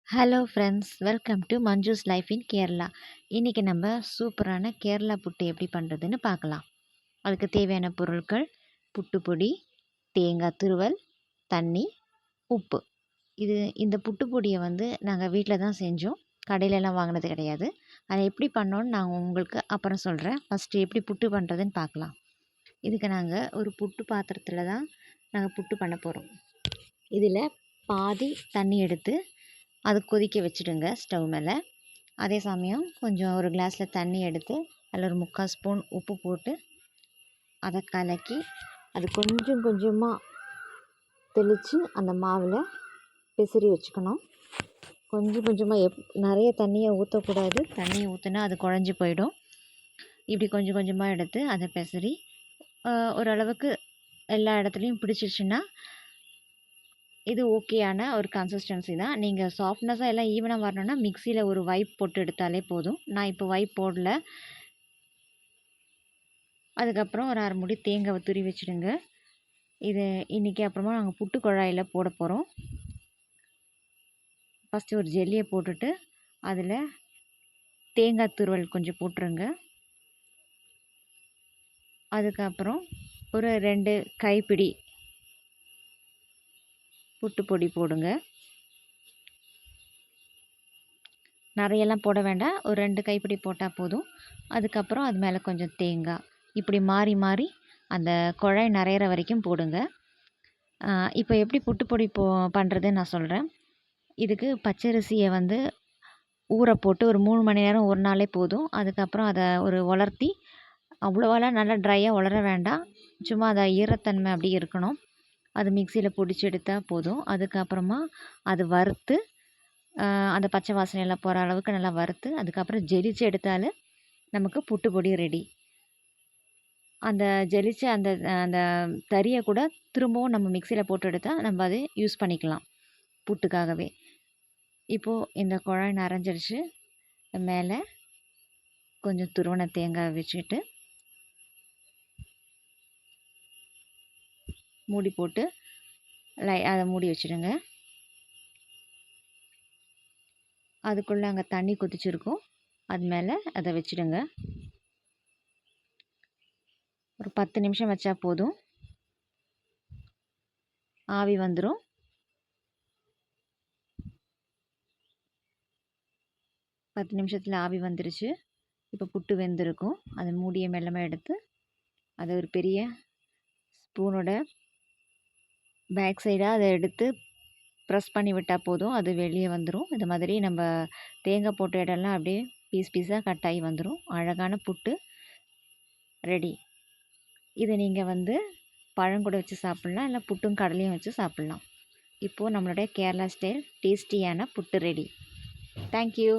Hello friends, welcome to Manju's life இன் கேரளா. இன்றைக்கி நம்ம சூப்பரான கேரளா புட்டு எப்படி பண்ணுறதுன்னு பார்க்கலாம். அதுக்கு தேவையான பொருட்கள்: புட்டு பொடி, தேங்காய் துருவல், தண்ணி, உப்பு. இந்த புட்டு பொடியை நாங்கள் வீட்டில் தான் செஞ்சோம், கடையிலலாம் வாங்கினது கிடையாது. அதை எப்படி பண்ணோன்னு நான் உங்களுக்கு அப்புறம் சொல்கிறேன். ஃபஸ்ட்டு எப்படி புட்டு பண்ணுறதுன்னு பார்க்கலாம். இதுக்கு நாங்கள் ஒரு புட்டு பாத்திரத்தில் தான் நாங்கள் புட்டு பண்ண போகிறோம். இதில் பாதி தண்ணி எடுத்து அது கொதிக்க வச்சுடுங்க ஸ்டவ் மேலே. அதே சமயம் கொஞ்சம் ஒரு கிளாஸில் தண்ணி எடுத்து அதில் ஒரு 3/4 ஸ்பூன் உப்பு போட்டு அதை கலக்கி அது கொஞ்சம் கொஞ்சமாக தெளித்து அந்த மாவில் பிசறி வச்சுக்கணும். கொஞ்சம் கொஞ்சமாக நிறைய தண்ணியை ஊற்றக்கூடாது. தண்ணியை ஊற்றினா அது குழஞ்சி போயிடும். இப்படி கொஞ்சம் கொஞ்சமாக எடுத்து அதை பிசறி ஓரளவுக்கு எல்லா இடத்துலையும் பிடிச்சிருச்சுன்னா இது ஓகேயான ஒரு கன்சிஸ்டன்சி தான். நீங்கள் சாஃப்ட்னஸாக எல்லாம் ஈவனாக வரணுன்னா மிக்சியில் ஒரு வைப் போட்டு எடுத்தாலே போதும். நான் இப்போ வைப் போடல. அதுக்கப்புறம் ஒரு 1/2 மூடி தேங்காவை துருவி வச்சுடுங்க. இது இன்றைக்கி அப்புறமா நாங்கள் புட்டு குழாயில் போட போகிறோம். ஃபஸ்ட்டு ஒரு ஜெல்லியை போட்டுட்டு அதில் தேங்காய் துருவல் கொஞ்சம் போட்டுருங்க. அதுக்கப்புறம் ஒரு 2 கைப்பிடி புட்டு பொடி போடுங்க. நிறையெல்லாம் போட வேண்டாம், ஒரு 2 கைப்பிடி போட்டால் போதும். அதுக்கப்புறம் அது மேலே கொஞ்சம் தேங்காய், இப்படி மாறி மாறி அந்த குழாய் நிறையிற வரைக்கும் போடுங்க. இப்போ எப்படி புட்டு பொடி பண்ணுறதுன்னு நான் சொல்கிறேன். இதுக்கு பச்சரிசியை ஊற போட்டு ஒரு 3 மணி நேரம் ஒரு நாளே போதும். அதுக்கப்புறம் அதை ஒரு உலர்த்தி, அவ்வளோவெல்லாம் நல்லா ட்ரையாக உலர வேண்டாம், சும்மா அதை ஈரத்தன்மை அப்படி இருக்கணும். அது மிக்சியில் பொடிச்சு எடுத்தால் போதும். அதுக்கப்புறமா அது வறுத்து அந்த பச்சை வாசனையெல்லாம் போகிற அளவுக்கு நல்லா வறுத்து அதுக்கப்புறம் ஜெலிச்சு எடுத்தால் நமக்கு புட்டு பொடி ரெடி. அந்த ஜெலிச்ச அந்த அந்த தறியை கூட திரும்பவும் நம்ம மிக்சியில் போட்டு எடுத்தால் நம்ம அதை யூஸ் பண்ணிக்கலாம் புட்டுக்காகவே. இப்போது இந்த குழாய் நிறைஞ்சிருச்சு. மேலே கொஞ்சம் துருவன தேங்காய் வச்சுட்டு மூடி போட்டு அதை மூடி வச்சுடுங்க. அதுக்குள்ளே அங்கே தண்ணி கொதிச்சிருக்கும், அது மேலே அதை வச்சுடுங்க. ஒரு 10 நிமிஷம் வச்சா போதும், ஆவி வந்துடும். பத்து நிமிஷத்தில் ஆவி வந்துருச்சு. இப்போ புட்டு வெந்திருக்கும். அதை மூடியை மெல்லமாக எடுத்து அதை ஒரு பெரிய ஸ்பூனோட பேக் சைடாக அதை எடுத்து ப்ரெஸ் பண்ணி விட்டால் போதும், அது வெளியே வந்துடும். இது மாதிரி நம்ம தேங்காய் போட்ட இடம்லாம் அப்படியே பீஸ் பீஸாக கட் ஆகி வந்துடும். அழகான புட்டு ரெடி. இதை நீங்கள் பழம் கூட வச்சு சாப்பிட்லாம், இல்லை புட்டும் கடலையும் வச்சு சாப்பிட்லாம். இப்போது நம்மளுடைய கேரளா ஸ்டைல் டேஸ்டியான புட்டு ரெடி. தேங்க்யூ.